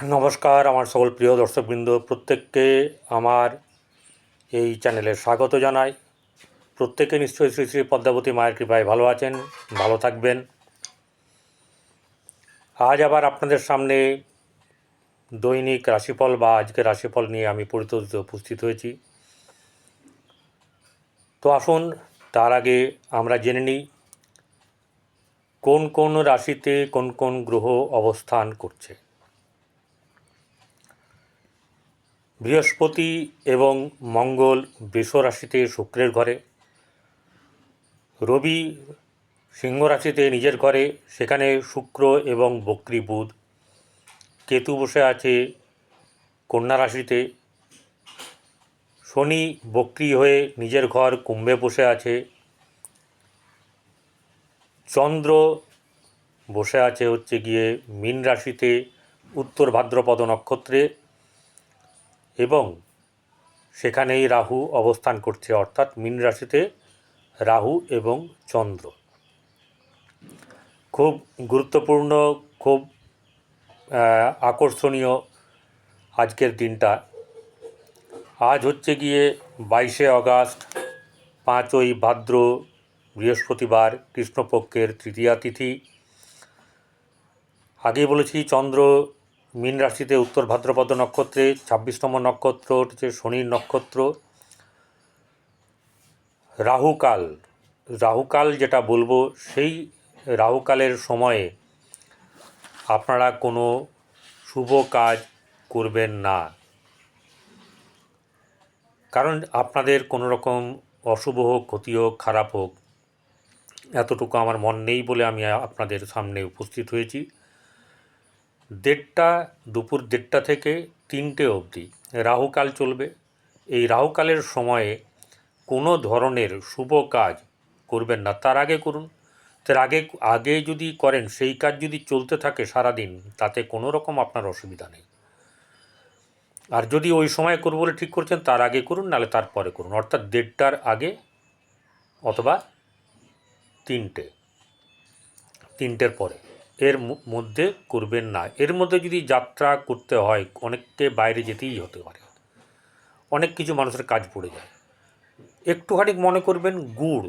নমস্কার আমার সকল প্রিয় দর্শকবৃন্দ, প্রত্যেককে আমার এই চ্যানেলে স্বাগত জানাই। প্রত্যেকে নিশ্চয়ই শ্রী শ্রী পদ্মাবতী মায়ের কৃপায় ভালো আছেন, ভালো থাকবেন। আজ আবার আপনাদের সামনে দৈনিক রাশিফল বা আজকের রাশিফল নিয়ে আমি পরিতোষিত উপস্থিত হয়েছি। তো আসুন তার আগে আমরা জেনে নিই কোন কোন রাশিতে কোন কোন গ্রহ অবস্থান করছে। বৃহস্পতি এবং মঙ্গল বৃষ রাশিতে শুক্রের ঘরে, রবি সিংহ রাশিতে নিজের ঘরে, সেখানে শুক্র এবং বক্রী বুধ, কেতু বসে আছে কন্যা রাশিতে, শনি বক্রী হয়ে নিজের ঘর কুম্ভে বসে আছে, চন্দ্র বসে আছে গিয়ে মীন রাশিতে উত্তর ভাদ্রপদ নক্ষত্রে, এবং সেখানেই রাহু অবস্থান করছে, অর্থাৎ মীন রাশিতে রাহু এবং চন্দ্র। খুব গুরুত্বপূর্ণ, খুব আকর্ষণীয় আজকের দিনটা। আজ গিয়ে 22শে আগস্ট, 5ই ভাদ্র, বৃহস্পতিবার, কৃষ্ণপক্ষের তৃতীয়া তিথি। আগেই বলেছি চন্দ্র মীন রাশিতে উত্তর ভাদ্রপদ নক্ষত্রে, 26তম নক্ষত্র হচ্ছে শনির নক্ষত্র। রাহুকাল যেটা বলবো, সেই রাহুকালের সময়ে আপনারা কোনো শুভ কাজ করবেন না, কারণ আপনাদের কোনো রকম অশুভ হোক, ক্ষতি হোক, খারাপ হোক, এতটুকু আমার মন নেই বলে আমি আপনাদের সামনে উপস্থিত হয়েছি। দুপুর 1:30 থেকে 3টে অবধি রাহুকাল চলবে। এই রাহুকালের সময়ে কোনো ধরনের শুভ কাজ করবেন না, তার আগে করুন। তার আগে যদি করেন, সেই কাজ যদি চলতে থাকে সারাদিন, তাতে কোনো রকম আপনার অসুবিধা নেই। আর যদি ওই সময় করব বলে ঠিক করছেন, তার আগে করুন, নাহলে তারপরে করুন, অর্থাৎ 1:30টার আগে অথবা 3টের পরে, এর মধ্যে করবেন না। এর মধ্যে যদি যাত্রা করতে হয়, অনেককে বাইরে যেতেই হতে পারে, অনেক কিছু মানুষের কাজ পড়ে যায়। একটুখানি মনে করবেন, গুড়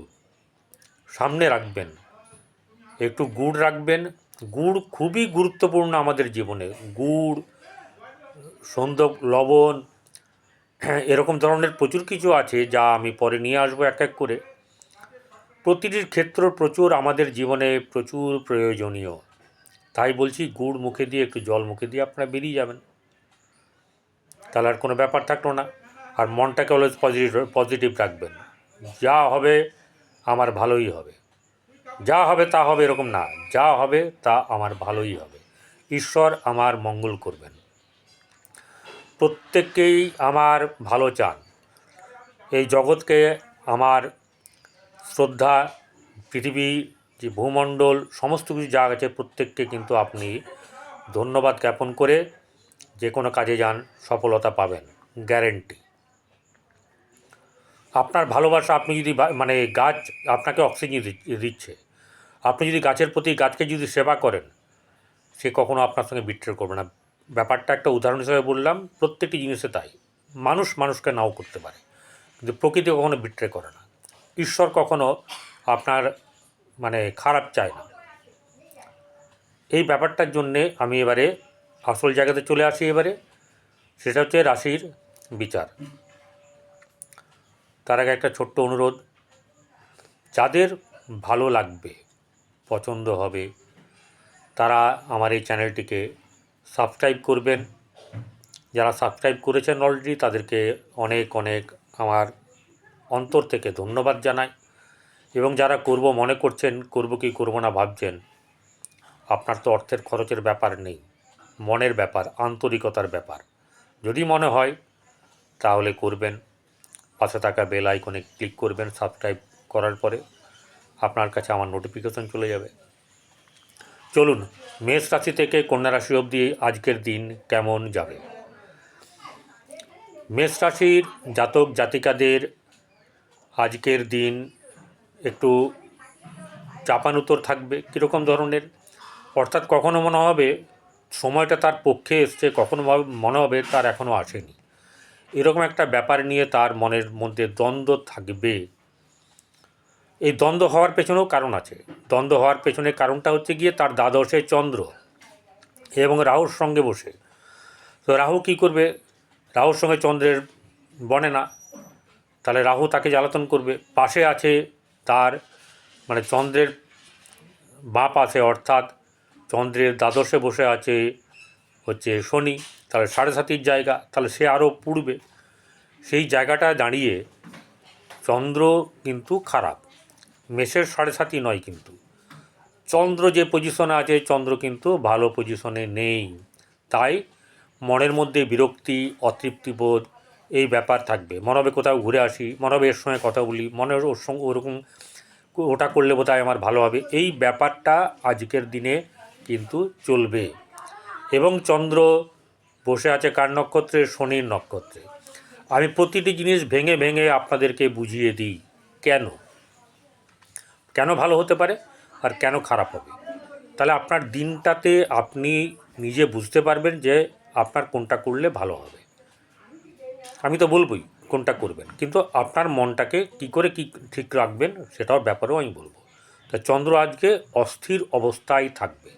সামনে রাখবেন, একটু গুড় রাখবেন। গুড় খুবই গুরুত্বপূর্ণ আমাদের জীবনে। গুড়, লবণ, এরকম ধরনের প্রচুর কিছু আছে যা আমি পরে নিয়ে আসবো এক এক করে। প্রতিটির ক্ষেত্র প্রচুর আমাদের জীবনে প্রচুর প্রয়োজনীয়। তাই বলছি, গুড় মুখে দিয়ে, একটু জল মুখে দিয়ে আপনারা বেরিয়ে যাবেন, তাহলে আর কোনো ব্যাপার থাকলো না। আর মনটাকে অলওয়েজ পজিটিভ রাখবেন। যা হবে আমার ভালোই হবে, যা হবে তা হবে এরকম না, যা হবে তা আমার ভালোই হবে। ঈশ্বর আমার মঙ্গল করবেন, প্রত্যেককেই আমার ভালো চান। এই জগৎকে আমার শ্রদ্ধা, পৃথিবী, যে ভূমণ্ডল, সমস্ত কিছু যা আছে, প্রত্যেককে কিন্তু আপনি ধন্যবাদ জ্ঞাপন করে যে কোনো কাজে যান, সফলতা পাবেন, গ্যারেন্টি। আপনার ভালোবাসা, আপনি যদি গাছ আপনাকে অক্সিজেন দিচ্ছে, আপনি যদি গাছকে যদি সেবা করেন, সে কখনো আপনার সঙ্গে বিট্রে করবে না। ব্যাপারটা একটা উদাহরণ হিসেবে বললাম, প্রত্যেকটি জিনিসে তাই। মানুষকে নাও করতে পারে, কিন্তু প্রকৃতি কখনো বিট্রে করে না। ঈশ্বর কখনো আপনার খারাপ চায় না। এই ব্যাপারটার জন্যে আমি এবারে আসল জায়গাতে চলে আসি। এবারে সেটা হচ্ছে রাশির বিচার। তার আগে একটা ছোট্ট অনুরোধ, যাদের ভালো লাগবে, পছন্দ হবে, তারা আমার এই চ্যানেলটিকে সাবস্ক্রাইব করবেন। যারা সাবস্ক্রাইব করেছেন অলরেডি, তাদেরকে অনেক অনেক আমার অন্তর থেকে ধন্যবাদ জানাই। এবং যারা করব মনে করছেন, করব কি করব না ভাবছেন, আপনার তো অর্থের খরচের ব্যাপার নেই, মনের ব্যাপার, আন্তরিকতার ব্যাপার। যদি মনে হয় তাহলে করবেন। পাশে থাকা বেল আইকনে ক্লিক করবেন। সাবস্ক্রাইব করার পরে আপনার কাছে আমার নোটিফিকেশন চলে যাবে। চলুন, মেষ রাশি থেকে কন্যা রাশি অবধি আজকের দিন কেমন যাবে। মেষ রাশির জাতক জাতিকাদের আজকের দিন একটু চাপানুতর থাকবে। কীরকম ধরনের, অর্থাৎ কখনো মনে হবে সময়টা তার পক্ষে এসছে, কখনো মনে হবে তার এখনও আসেনি। এরকম একটা ব্যাপার নিয়ে তার মনের মধ্যে দ্বন্দ্ব থাকবে। এই দ্বন্দ্ব হওয়ার পেছনেও কারণ আছে। দ্বন্দ্ব হওয়ার পেছনে কারণটা হচ্ছে গিয়ে তার দ্বাদশে চন্দ্র এবং রাহুর সঙ্গে বসে। তো রাহু কী করবে? রাহুর সঙ্গে চন্দ্রের বনে না, তাহলে রাহু তাকে জ্বালাতন করবে। পাশে আছে তার মানে চন্দ্রের বাঁ পাশে, অর্থাৎ চন্দ্রের দ্বাদশে বসে আছে হচ্ছে শনি, তাহলে 7.5 জায়গা, তাহলে সে আরও পুড়বে। সেই জায়গাটা দাঁড়িয়ে চন্দ্র কিন্তু খারাপ, মেষের 7.5 নয়, কিন্তু চন্দ্র যে পজিশনে আছে চন্দ্র কিন্তু ভালো পজিশনে নেই। তাই মনের মধ্যে বিরক্তি, অতৃপ্তিবোধ এই ব্যাপার থাকবে। মনে হবে কোথাও ঘুরে আসি, মনে হবে এর সঙ্গে কথা বলি, মনে হবে ওর সঙ্গে ওরকম ওটা করলে বোধহয় আমার ভালো হবে, এই ব্যাপারটা আজকের দিনে কিন্তু চলবে। এবং চন্দ্র বসে আছে কার নক্ষত্রে? শনির নক্ষত্রে। আমি প্রতিটি জিনিস ভেঙে ভেঙে আপনাদেরকে বুঝিয়ে দিই কেন কেন ভালো হতে পারে আর কেন খারাপ হবে। তাহলে আপনার দিনটাতে আপনি নিজে বুঝতে পারবেন যে আপনার কোনটা করলে ভালো হবে। আমি তো বলবই কোনটা করবেন, কিন্তু আপনার মনটাকে কী করে কী ঠিক রাখবেন সেটার ব্যাপারেও আমি বলবো। তা চন্দ্র আজকে অস্থির অবস্থায় থাকবে,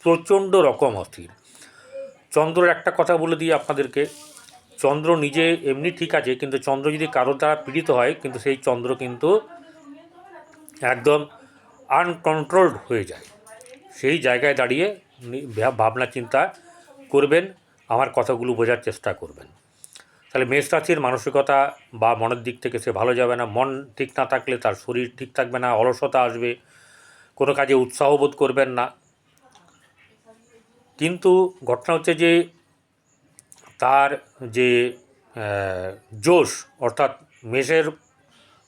প্রচণ্ড রকম অস্থির। চন্দ্রের একটা কথা বলে দিই আপনাদেরকে, চন্দ্র নিজে এমনি ঠিক আছে, কিন্তু চন্দ্র যদি কারোর দ্বারা পীড়িত হয়, কিন্তু সেই চন্দ্র কিন্তু একদম আনকন্ট্রোলড হয়ে যায়। সেই জায়গায় দাঁড়িয়ে ভাবনা চিন্তা করবেন, আমার কথাগুলো বোঝার চেষ্টা করবেন। তাহলে মেষ রাশির মানসিকতা বা মনের দিক থেকে সে ভালো যাবে না। মন ঠিক না থাকলে তার শরীর ঠিক থাকবে না, অলসতা আসবে, কোনো কাজে উৎসাহ বোধ করবেন না। কিন্তু ঘটনা হচ্ছে যে তার যে জোশ, অর্থাৎ মেষের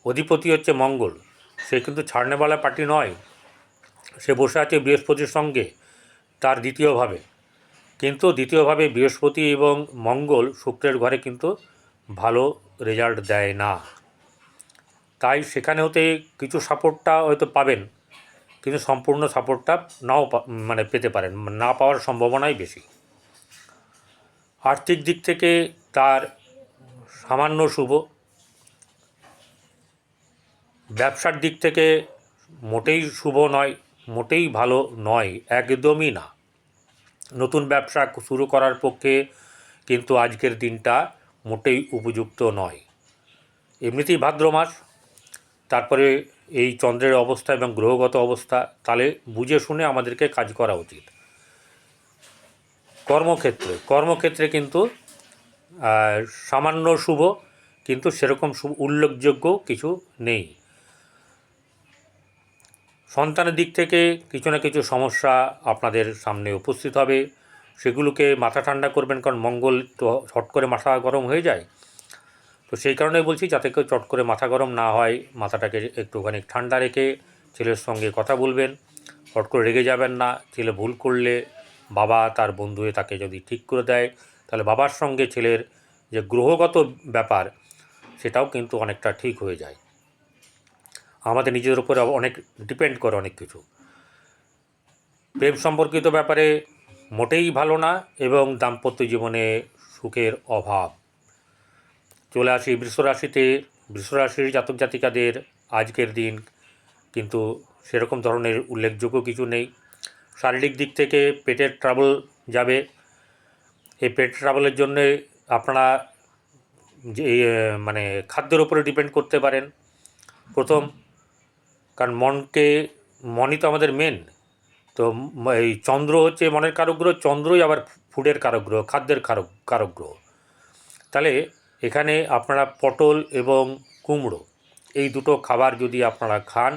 অধিপতি হচ্ছে মঙ্গল, সে কিন্তু ছাড়নেওয়ালা পার্টি নয়। সে বসে আছে বৃহস্পতির সঙ্গে তার দ্বিতীয়ভাবে, কিন্তু দ্বিতীয়ভাবে বৃহস্পতি এবং মঙ্গল শুক্রের ঘরে কিন্তু ভালো রেজাল্ট দেয় না। তাই সেখানে হতে কিছু সাপোর্টটা হয়তো পাবেন, কিন্তু সম্পূর্ণ সাপোর্টটা নাও মানে পেতে পারেন, না পাওয়ার সম্ভাবনাই বেশি। আর্থিক দিক থেকে তার সামান্য শুভ, ব্যবসার দিক থেকে মোটেই শুভ নয়, মোটেই ভালো নয়, একদমই না। নতুন ব্যবসা শুরু করার পক্ষে কিন্তু আজকের দিনটা মোটেই উপযুক্ত নয়। এমনিতেই ভাদ্র মাস, তারপরে এই চন্দ্রের অবস্থা এবং গ্রহগত অবস্থা, তাহলে বুঝে শুনে আমাদেরকে কাজ করা উচিত। কর্মক্ষেত্রে কিন্তু সামান্য শুভ, কিন্তু সেরকম উল্লেখযোগ্য কিছু নেই। সন্তানের দিক থেকে কিছু না কিছু সমস্যা আপনাদের সামনে উপস্থিত হবে, সেগুলোকে মাথা ঠান্ডা করবেন, কারণ মঙ্গল তো হট করে মাথা গরম হয়ে যায়। তো সেই কারণেই বলছি, যাতে কেউ চট করে মাথা গরম না হয়, মাথাটাকে একটুখানি ঠান্ডা রেখে ছেলের সঙ্গে কথা বলবেন, হট করে রেগে যাবেন না। ছেলে ভুল করলে বাবা তার বন্ধু হয়ে তাকে যদি ঠিক করে দেয়, তাহলে বাবার সঙ্গে ছেলের যে গ্রহগত ব্যাপার সেটাও কিন্তু অনেকটা ঠিক হয়ে যায়। আমাদের নিজেদের উপরে অনেক ডিপেন্ড করে অনেক কিছু। প্রেম সম্পর্কিত ব্যাপারে মোটেই ভালো না, এবং দাম্পত্য জীবনে সুখের অভাব। চলে আসি বৃষরাশিতে। বৃষরাশির জাতক জাতিকাদের আজকের দিন কিন্তু সেরকম ধরনের উল্লেখযোগ্য কিছু নেই। শারীরিক দিক থেকে পেটের ট্রাবল যাবে। এই পেট ট্রাবলের জন্যে আপনারা যে মানে খাদ্যের উপরে ডিপেন্ড করতে পারেন প্রথম, কারণ মনই তো আমাদের মেন। তো এই চন্দ্র হচ্ছে মনের কারক গ্রহ, চন্দ্রই আবার ফুডের কারক গ্রহ, খাদ্যের কারক গ্রহ। তাহলে এখানে আপনারা পটল এবং কুমড়ো এই দুটো খাবার যদি আপনারা খান,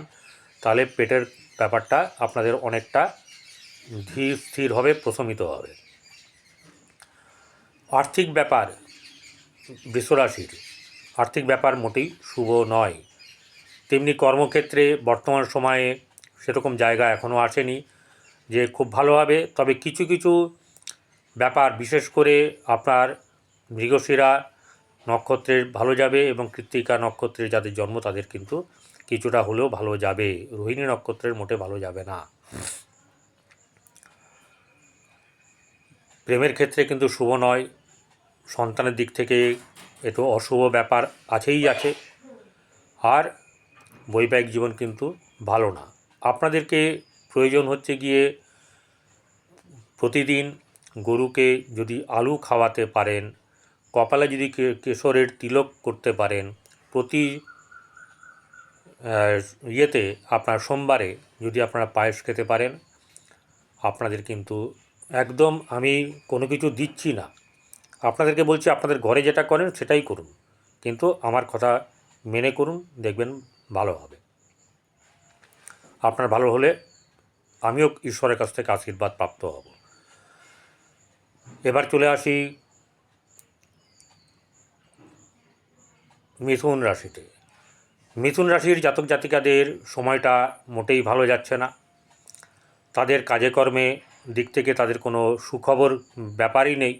তাহলে পেটের ব্যাপারটা আপনাদের অনেকটা ধীর স্থির হবে, প্রশমিত হবে। আর্থিক ব্যাপার, বৃষরাশির আর্থিক ব্যাপার মোটেই শুভ নয়। তেমনি কর্মক্ষেত্রে বর্তমান সময়ে সেরকম জায়গা এখনও আসেনি যে খুব ভালো হবে। তবে কিছু কিছু ব্যাপার, বিশেষ করে আপনার মৃগশিরা নক্ষত্রের ভালো যাবে, এবং কৃত্তিকা নক্ষত্রের যাদের জন্ম তাদের কিন্তু কিছুটা হলেও ভালো যাবে। রোহিণী নক্ষত্রের মোটে ভালো যাবে না। প্রেমের ক্ষেত্রে কিন্তু শুভ নয়, সন্তানের দিক থেকে একটু অশুভ ব্যাপার আছেই আছে, আর বৈবাহিক জীবন কিন্তু ভালো না। আপনাদেরকে প্রয়োজন হচ্ছে গিয়ে প্রতিদিন গরুকে যদি আলু খাওয়াতে পারেন, কপালে যদি কেশরের তিলক করতে পারেন, প্রতি ইয়েতে আপনার সোমবারে যদি আপনারা পায়েস খেতে পারেন, আপনাদের কিন্তু একদম, আমি কোনো কিছু দিচ্ছি না, আপনাদেরকে বলছি আপনাদের ঘরে যেটা করেন সেটাই করুন, কিন্তু আমার কথা মেনে করুন, দেখবেন ভালো হবে। আপনার ভালো হলে আমিও ঈশ্বরের কাছ থেকে আশীর্বাদ প্রাপ্ত হব। এবার চলে আসি মিথুন রাশিতে। মিথুন রাশির জাতক জাতিকাদের সময়টা মোটেই ভালো যাচ্ছে না। তাদের কাজে কর্মে দিক থেকে তাদের কোনো সুখবর ব্যাপারই নেই,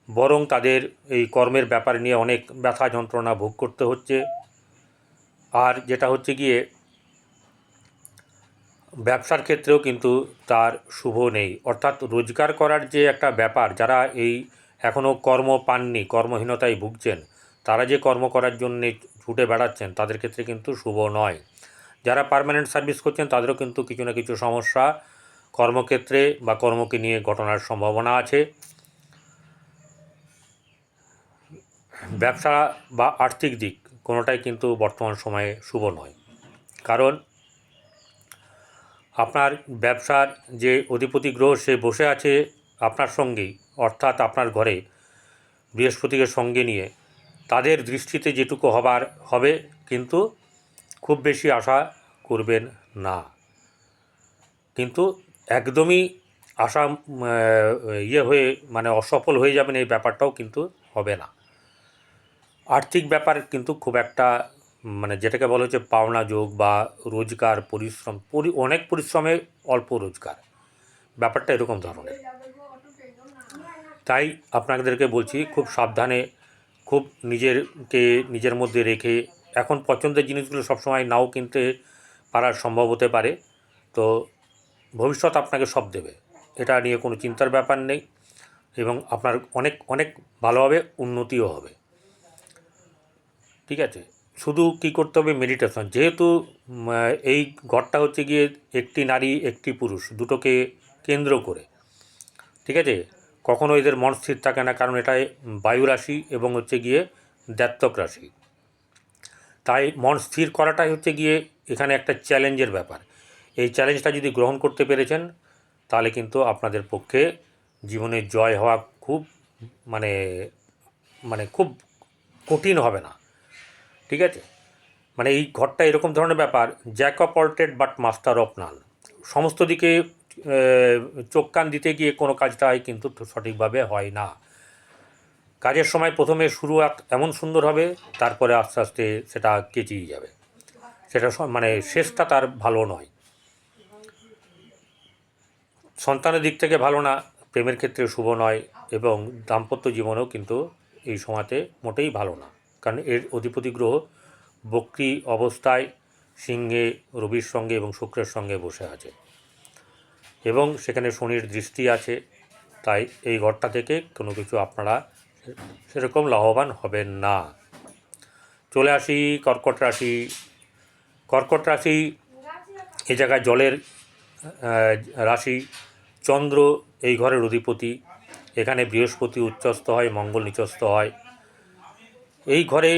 বরং তাদের এই কর্মের ব্যাপার নিয়ে অনেক ব্যথা যন্ত্রণা ভোগ করতে হচ্ছে। আর যেটা হচ্ছে গিয়ে ব্যবসার ক্ষেত্রেও কিন্তু তার শুভ নেই, অর্থাৎ রোজগার করার যে একটা ব্যাপার, যারা এই এখনও কর্ম পাননি, কর্মহীনতায় ভুগছেন, তারা যে কর্ম করার জন্যে ছুটে বেড়াচ্ছেন, তাদের ক্ষেত্রে কিন্তু শুভ নয়। যারা পার্মানেন্ট সার্ভিস করছেন তাদেরও কিন্তু কিছু না কিছু সমস্যা কর্মক্ষেত্রে বা কর্মকে নিয়ে ঘটনার সম্ভাবনা আছে। ব্যবসা বা আর্থিক দিক কোনোটাই কিন্তু বর্তমান সময়ে শুভ নয়, কারণ আপনার ব্যবসার যে অধিপতি গ্রহ সে বসে আছে আপনার সঙ্গেই, অর্থাৎ আপনার ঘরে বৃহস্পতিকে সঙ্গে নিয়ে, তাদের দৃষ্টিতে যেটুকু হবার হবে, কিন্তু খুব বেশি আশা করবেন না, কিন্তু একদমই আশা হয়ে মানে অসফল হয়ে যাবেন এই ব্যাপারটাও কিন্তু হবে না। আর্থিক ব্যাপার কিন্তু খুব একটা মানে যেটাকে বলা হচ্ছে পাওনা যোগ বা রোজগার পরিশ্রম, অনেক পরিশ্রমে অল্প রোজগার, ব্যাপারটা এরকম ধরনের। তাই আপনাদেরকে বলছি খুব সাবধানে, খুব নিজের মধ্যে রেখে, এখন পছন্দের জিনিসগুলো সবসময় নাও কিনতে পারার সম্ভব হতে পারে, তো ভবিষ্যৎ আপনাকে সব দেবে, এটা নিয়ে কোনো চিন্তার ব্যাপার নেই, এবং আপনার অনেক অনেক ভালোভাবে উন্নতিও হবে। ঠিক আছে, শুধু কি করতে হবে, মেডিটেশন, যেহেতু এই ঘরটা হচ্ছে গিয়ে একটি নারী একটি পুরুষ দুটোকে কেন্দ্র করে, ঠিক আছে, কখনো এদের মন স্থির থাকে না, কারণ এটাই বায়ু রাশি এবং হচ্ছে গিয়ে দ্ব্যর্থক রাশি। তাই মন স্থির করাটাই হচ্ছে গিয়ে এখানে একটা চ্যালেঞ্জের ব্যাপার। এই চ্যালেঞ্জটা যদি গ্রহণ করতে পেরেছেন, তাহলে কিন্তু আপনাদের পক্ষে জীবনে জয় হওয়া খুব মানে মানে খুব কঠিন হবে না। ঠিক আছে, মানে এই ঘরটা এরকম ধরনের ব্যাপার, Jack of all trade but master of নান। সমস্ত দিকে চোখ কান দিতে গিয়ে কোনো কাজটাই কিন্তু সঠিকভাবে হয় না। কাজের সময় প্রথমে শুরুয়াত এমন সুন্দর হবে, তারপরে আস্তে আস্তে সেটা কেচিয়ে যাবে, সেটা মানে শেষটা তার ভালো নয়। সন্তানের দিক থেকে ভালো না, প্রেমের ক্ষেত্রে শুভ নয়, এবং দাম্পত্য জীবনেও কিন্তু এই সময়তে মোটেই ভালো না, কারণ এর অধিপতি গ্রহ বক্রী অবস্থায় সিংহে রবির সঙ্গে এবং শুক্রের সঙ্গে বসে আছে, এবং সেখানে শনির দৃষ্টি আছে। তাই এই ঘরটা থেকে কোনো কিছু আপনারা সেরকম লাভবান হবেন না। চলে আসি কর্কট রাশি। কর্কট রাশি এ জায়গায় জলের রাশি, চন্দ্র এই ঘরের অধিপতি, এখানে বৃহস্পতি উচ্চস্থ হয়, মঙ্গল নিচস্থ হয়। এই ঘরে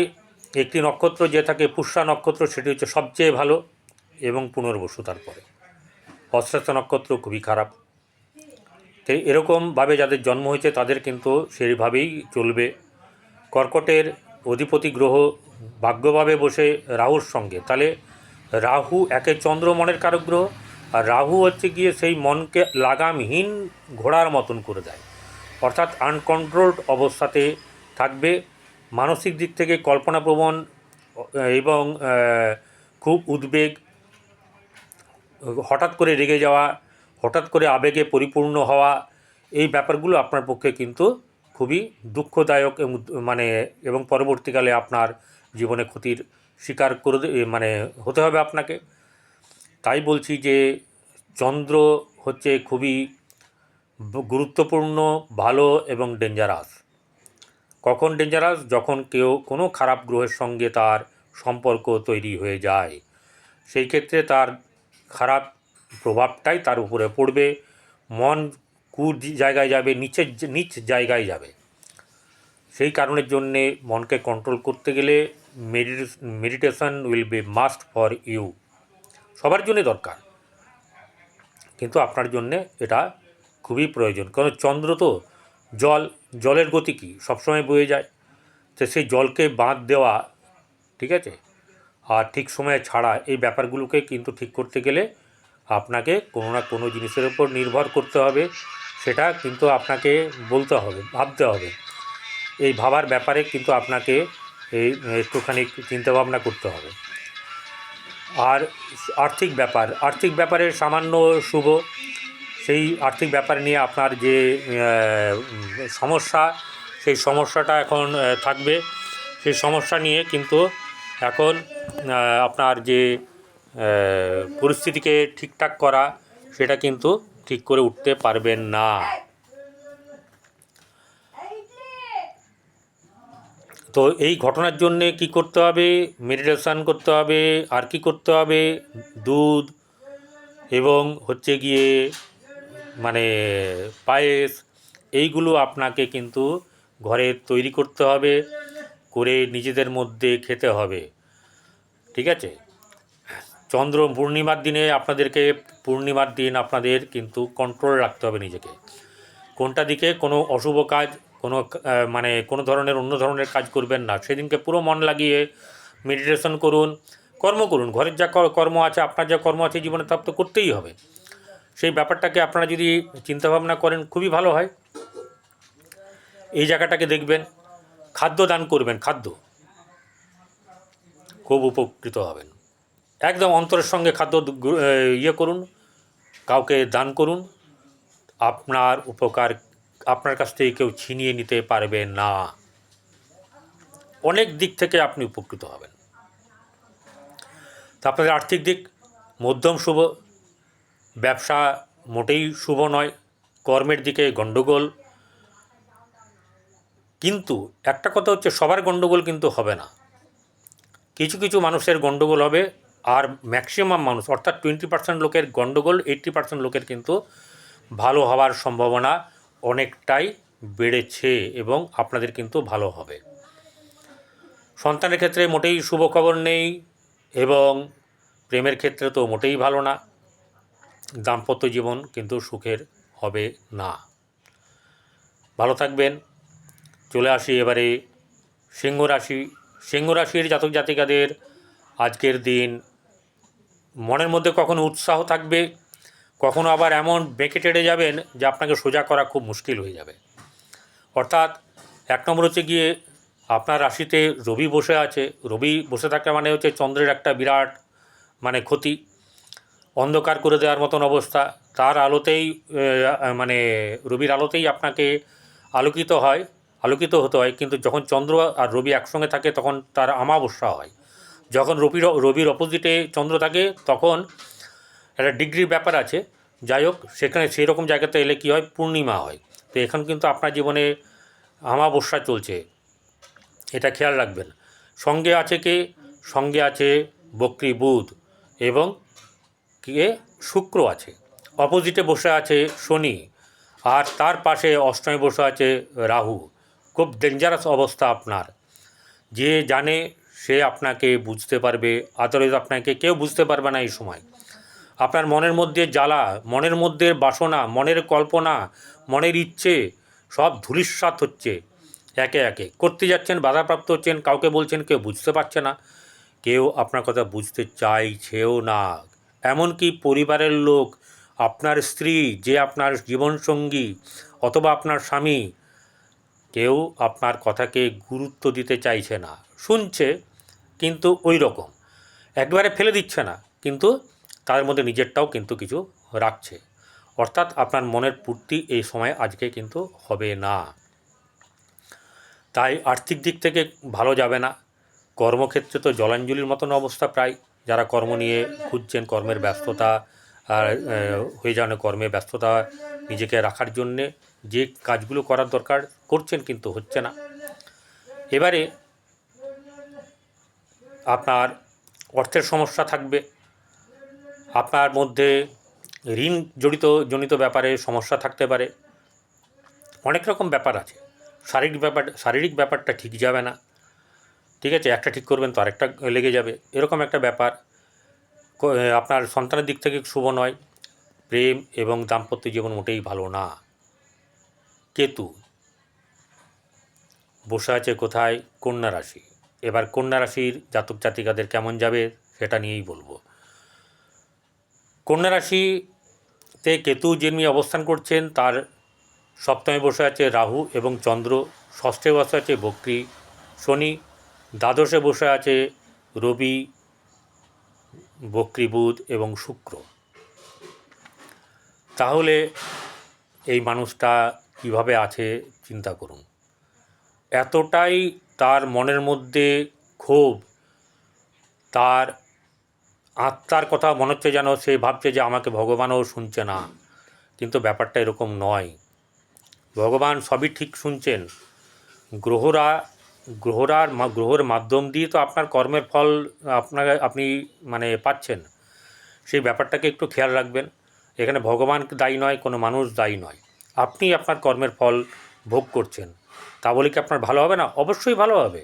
একটি নক্ষত্র যে থাকে পুষ্যা নক্ষত্র, সেটি হচ্ছে সবচেয়ে ভালো, এবং পুনর্বসু তারপরে। অশ্লেষা নক্ষত্র খুবই খারাপ। তাই এরকমভাবে যাদের জন্ম হয়েছে তাদের কিন্তু সেইভাবেই চলবে। কর্কটের অধিপতি গ্রহ ভাগ্যভাবে বসে রাহুর সঙ্গে, তাহলে রাহু একে চন্দ্র মনের কারক গ্রহ, আর রাহু হচ্ছে গিয়ে সেই মনকে লাগামহীন ঘোড়ার মতন করে দেয়, অর্থাৎ আনকন্ট্রোলড অবস্থাতে থাকবে, মানসিক দিক থেকে কল্পনাপ্রবণ এবং খুব উদ্বেগ, হঠাৎ করে রেগে যাওয়া, হঠাৎ করে আবেগে পরিপূর্ণ হওয়া, এই ব্যাপারগুলো আপনার পক্ষে কিন্তু খুবই দুঃখদায়ক এবং পরবর্তীকালে আপনার জীবনে ক্ষতির শিকার করে মানে হতে হবে আপনাকে। তাই বলছি যে চন্দ্র হচ্ছে খুবই গুরুত্বপূর্ণ, ভালো এবং ডেঞ্জারাস। কখন ডেঞ্জারাস? যখন কেউ কোনো খারাপ গ্রহের সঙ্গে তার সম্পর্ক তৈরি হয়ে যায়, সেই ক্ষেত্রে তার খারাপ প্রভাবটাই তার উপরে পড়বে, মন জায়গায় যাবে, নিচ জায়গায় যাবে। সেই কারণের জন্যে মনকে কন্ট্রোল করতে গেলে meditation will be must for you. সবার জন্যে দরকার, কিন্তু আপনার জন্যে এটা খুবই প্রয়োজন। কারণ চন্দ্র তো জলের গতি কী, সবসময় বয়ে যায়। তো সেই জলকে বাঁধ দেওয়া, ঠিক আছে, আর ঠিক সময়ে ছাড়া, এই ব্যাপারগুলোকে কিন্তু ঠিক করতে গেলে আপনাকে কোনো না কোনো জিনিসের উপর নির্ভর করতে হবে। সেটা কিন্তু আপনাকে বলতে হবে, ভাবতে হবে। এই ভাবার ব্যাপারে কিন্তু আপনাকে একটুখানি চিন্তাভাবনা করতে হবে। আর আর্থিক ব্যাপারে সামান্য শুভ, সেই আর্থিক ব্যাপার নিয়ে আপনার যে সমস্যা, সেই সমস্যাটা এখন থাকবে। সেই সমস্যা নিয়ে কিন্তু এখন আপনার যে পরিস্থিতিকে ঠিকঠাক করা, সেটা কিন্তু ঠিক করে উঠতে পারবেন না। তো এই ঘটনার জন্যে কি করতে হবে? মেডিটেশান করতে হবে। আর কি করতে হবে? দুধ এবং হচ্ছে গিয়ে মানে পায়েস, এইগুলো আপনাকে কিন্তু ঘরে তৈরি করতে হবে, করে নিজেদের মধ্যে খেতে হবে, ঠিক আছে? পূর্ণিমার দিন আপনাদের কিন্তু কন্ট্রোল রাখতে হবে নিজেকে। কোনটা দিকে কোনো অশুভ কাজ, কোনো ধরনের অন্য ধরনের কাজ করবেন না। সেদিনকে পুরো মন লাগিয়ে মেডিটেশন করুন, কর্ম করুন। ঘরের যা কর্ম আছে, আপনার যা কর্ম আছে জীবনে, তা তো করতেই হবে। সেই ব্যাপারটাকে আপনারা যদি চিন্তাভাবনা করেন, খুবই ভালো হয়। এই জায়গাটাকে দেখবেন, খাদ্য দান করবেন, খুব উপকৃত হবেন। একদম অন্তরের সঙ্গে খাদ্য করুন, কাউকে দান করুন। আপনার উপকার আপনার কাছ থেকে কেউ ছিনিয়ে নিতে পারবে না। অনেক দিক থেকে আপনি উপকৃত হবেন। তা আপনাদের আর্থিক দিক মধ্যম শুভ, ব্যবসা মোটেই শুভ নয়, কর্মের দিকে গণ্ডগোল। কিন্তু একটা কথা হচ্ছে, সবার গণ্ডগোল কিন্তু হবে না। কিছু কিছু মানুষের গণ্ডগোল হবে, আর ম্যাক্সিমাম মানুষ, অর্থাৎ 20% লোকের গণ্ডগোল, 80% লোকের কিন্তু ভালো হওয়ার সম্ভাবনা অনেকটাই বেড়েছে, এবং আপনাদের কিন্তু ভালো হবে। সন্তানের ক্ষেত্রে মোটেই শুভ খবর নেই, এবং প্রেমের ক্ষেত্রে তো মোটেই ভালো না। দাম্পত্য জীবন কিন্তু সুখের হবে না। ভালো থাকবেন। চলে আসি এবারে সিংহ রাশির জাতক জাতিকাদের আজকের দিন মনের মধ্যে কখনো উৎসাহ থাকবে, কখনো আবার এমন বেঁকে টেড়ে যাবেন যে আপনাকে সোজা করা খুব মুশকিল হয়ে যাবে। অর্থাৎ 1 নম্বর হচ্ছে গিয়ে আপনার রাশিতে রবি বসে আছে। রবি বসে থাকা মানে হচ্ছে চন্দ্রের একটা বিরাট ক্ষতি, অন্ধকার করে দেওয়ার মতন অবস্থা। তার আলোতেই রবির আলোতেই আপনাকে আলোকিত হতে হয়। কিন্তু যখন চন্দ্র আর রবি একসঙ্গে থাকে, তখন তার আমাবস্যা হয়। যখন রবির অপোজিটে চন্দ্র থাকে, তখন একটা ডিগ্রির ব্যাপার আছে। যাই হোক, সেখানে সেই রকম জায়গাতে এলে কী হয়, পূর্ণিমা হয়। তো এখন কিন্তু আপনার জীবনে আমাবস্যা চলছে, এটা খেয়াল রাখবেন। সঙ্গে আছে বক্রী বুধ, এবং শুক্র আছে। অপোজিটে বসে আছে শনি, আর তার পাশে অষ্টমে বসে আছে রাহু। খুব ডেঞ্জারাস অবস্থা আপনার। যে জানে সে আপনাকে বুঝতে পারবে, আদারওয়াইজ আপনাকে কেউ বুঝতে পারবে না এই সময়। আপনার মনের মধ্যে জ্বালা, মনের মধ্যে বাসনা, মনের কল্পনা, মনের ইচ্ছে সব ধূলিসাৎ হচ্ছে। একে একে করতে যাচ্ছেন, বাধাপ্রাপ্ত হচ্ছেন, কাউকে বলছেন, কেউ বুঝতে পারছে না, কেউ আপনার কথা বুঝতে চাইছেও না। এমনকি পরিবারের লোক, আপনার স্ত্রী, যে আপনার জীবনসঙ্গী অথবা আপনার স্বামী, কেউ আপনার কথাকে গুরুত্ব দিতে চাইছে না। শুনছে, কিন্তু ওই রকম একবারে ফেলে দিচ্ছে না, কিন্তু তাদের মধ্যে নিজেরটাও কিন্তু কিছু রাখছে। অর্থাৎ আপনার মনের পূর্তি এই সময় আজকে কিন্তু হবে না। তাই আর্থিক দিক থেকে ভালো যাবে না। কর্মক্ষেত্রে তো জলাঞ্জলির মতন অবস্থা প্রায়। যারা কর্ম নিয়ে খুঁজছেন, কর্মের ব্যস্ততা আর হয়ে যাওয়ানো কর্মে ব্যস্ততা নিজেকে রাখার জন্যে যে কাজগুলো করার দরকার করছেন কিন্তু হচ্ছে না। এবারে আপনার অর্থের সমস্যা থাকবে, আপনার মধ্যে ঋণ জনিত ব্যাপারে সমস্যা থাকতে পারে, অনেক রকম ব্যাপার আছে। শারীরিক ব্যাপারটা ঠিক যাবে না, ঠিক আছে, একটা ঠিক করবেন তো আরেকটা লেগে যাবে, এরকম একটা ব্যাপার। আপনার সন্তানের দিক থেকে শুভ নয়, প্রেম এবং দাম্পত্য জীবন মোটেই ভালো না। কেতু বসে আছে কোথায়? কন্যা রাশি। এবার কন্যা রাশির জাতক জাতিকাদের কেমন যাবে সেটা নিয়েই বলবো। কন্যা রাশিতে কেতু যিনি অবস্থান করছেন তার সপ্তমে বসে আছে রাহু এবং চন্দ্র, ষষ্ঠে বসে আছে বক্রী শনি, দ্বাদশে বসে আছে রবি, বক্রী বুধ এবং শুক্র। তাহলে এই মানুষটা কিভাবে আছে চিন্তা করুন। এতটাই তার মনের মধ্যে ক্ষোভ, তার আত্মার কথা মনে হচ্ছে যেন সে ভাবছে যে আমাকে ভগবানও শুনছে না, কিন্তু ব্যাপারটা এরকম নয়। ভগবান সবই ঠিক শুনছেন। গ্রহের মাধ্যম দিয়ে তো আপনার কর্মের ফল আপনি পাচ্ছেন। সেই ব্যাপারটাকে একটু খেয়াল রাখবেন। এখানে ভগবান দায়ী নয়, কোনো মানুষ দায়ী নয়। আপনি আপনার কর্মের ফল ভোগ করছেন, তা বলে কি আপনার ভালো হবে না? অবশ্যই ভালো হবে।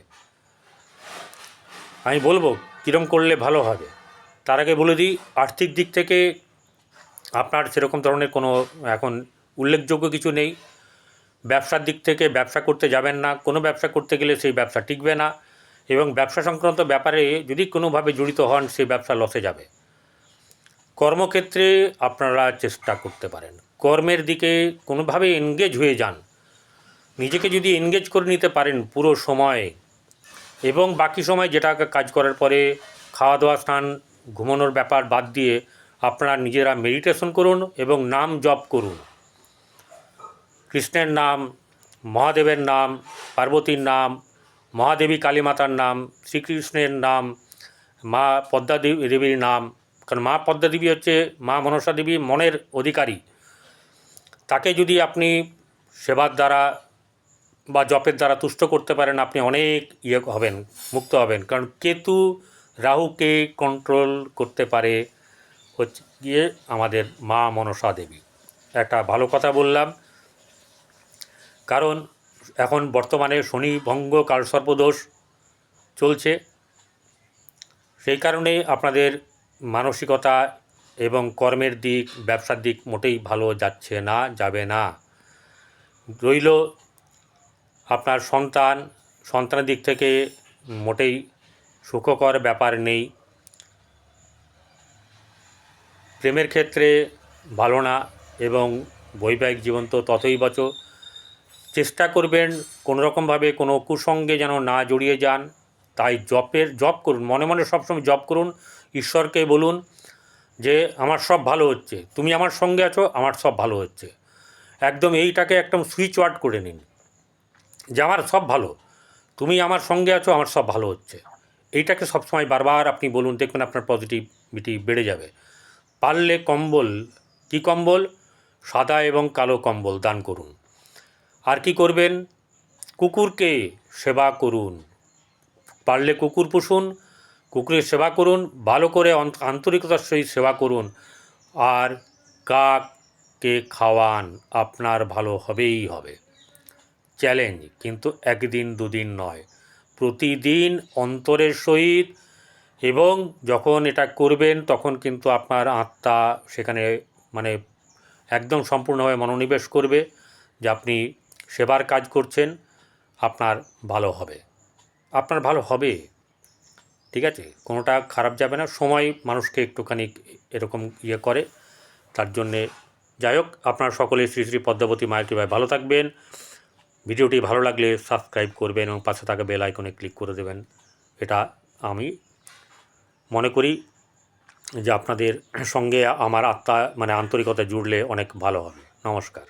আমি বলবো কীরকম করলে ভালো হবে। তার আগে বলে দিই, আর্থিক দিক থেকে আপনার সেরকম ধরনের কোনো এখন উল্লেখযোগ্য কিছু নেই। ব্যবসার দিক থেকে ব্যবসা করতে যাবেন না, কোনো ব্যবসা করতে গেলে সেই ব্যবসা টিকবে না, এবং ব্যবসা সংক্রান্ত ব্যাপারে যদি কোনোভাবে জড়িত হন সেই ব্যবসা লসে যাবে। কর্মক্ষেত্রে আপনারা চেষ্টা করতে পারেন, কর্মের দিকে কোনোভাবে এনগেজ হয়ে যান। নিজেকে যদি এনগেজ করে নিতে পারেন পুরো সময়, এবং বাকি সময় যেটা কাজ করার পরে খাওয়া দাওয়া, স্নান, ঘুমানোর ব্যাপার বাদ দিয়ে আপনারা নিজেরা মেডিটেশন করুন এবং নাম জপ করুন। কৃষ্ণের নাম, মহাদেবের নাম, পার্বতীর নাম, মহাদেবী কালীমাতার নাম, শ্রীকৃষ্ণের নাম, মা পদ্মা দেবীর নাম। কারণ মা পদ্মা দেবী হচ্ছে মা মনসা দেবী মনের অধিকারী। তাকে যদি আপনি সেবার দ্বারা বা জপের দ্বারা তুষ্ট করতে পারেন, আপনি অনেক হবেন, মুক্ত হবেন। কারণ কেতু রাহুকে কন্ট্রোল করতে পারে হচ্ছে গিয়ে আমাদের মা মনসা দেবী। একটা ভালো কথা বললাম, কারণ এখন বর্তমানে শনি ভঙ্গ কালসর্পদোষ চলছে। সেই কারণে আপনাদের মানসিকতা এবং কর্মের দিক, ব্যবসার দিক মোটেই ভালো যাচ্ছে না, যাবে না। রইল আপনার সন্তানের দিক থেকে মোটেই সুখকর ব্যাপার নেই। প্রেমের ক্ষেত্রে ভালো না, এবং বৈবাহিক জীবন তো ততই বচো। চেষ্টা করবেন কোনোরকমভাবে কোনো কুসঙ্গে যেন না জড়িয়ে যান। তাই জপ করুন, মনে মনে সবসময় জপ করুন। ঈশ্বরকে বলুন যে আমার সব ভালো হচ্ছে, তুমি আমার সঙ্গে আছো, আমার সব ভালো হচ্ছে। একদম এইটাকে একদম সুইচ ওয়ার্ড করে নিন যে আমার সব ভালো, তুমি আমার সঙ্গে আছো, আমার সব ভালো হচ্ছে। এইটাকে সবসময় বারবার আপনি বলুন, দেখবেন আপনার পজিটিভিটি বেড়ে যাবে। পারলে কম্বল সাদা এবং কালো কম্বল দান করুন। আর কি করবেন? কুকুরকে সেবা করুন। পারলে কুকুর পুষুন, কুকুরের সেবা করুন, ভালো করে আন্তরিকতার সহিত সেবা করুন। আর কাককে খাওয়ান, আপনার ভালো হবেই হবে। চ্যালেঞ্জ, কিন্তু একদিন দুদিন নয়, প্রতিদিন অন্তরের সহিত। এবং যখন এটা করবেন তখন কিন্তু আপনার আত্মা সেখানে একদম সম্পূর্ণভাবে মনোনিবেশ করবে যে আপনি সেবার কাজ করছেন, আপনার ভালো হবে, আপনার ভালো হবে। ঠিক আছে, কোনোটা খারাপ যাবে না। সময় মানুষকে একটুখানি এরকম করে, তার জন্যে যাই হোক, আপনার সকলে শ্রী শ্রী পদ্মাবতী মায়ের কৃপায় ভালো থাকবেন। ভিডিওটি ভালো লাগলে সাবস্ক্রাইব করবেন এবং পাশে থাকা বেল আইকনে ক্লিক করে দেবেন। এটা আমি মনে করি যে আপনাদের সঙ্গে আমার আত্মা আন্তরিকতা জুড়লে অনেক ভালো হবে। নমস্কার।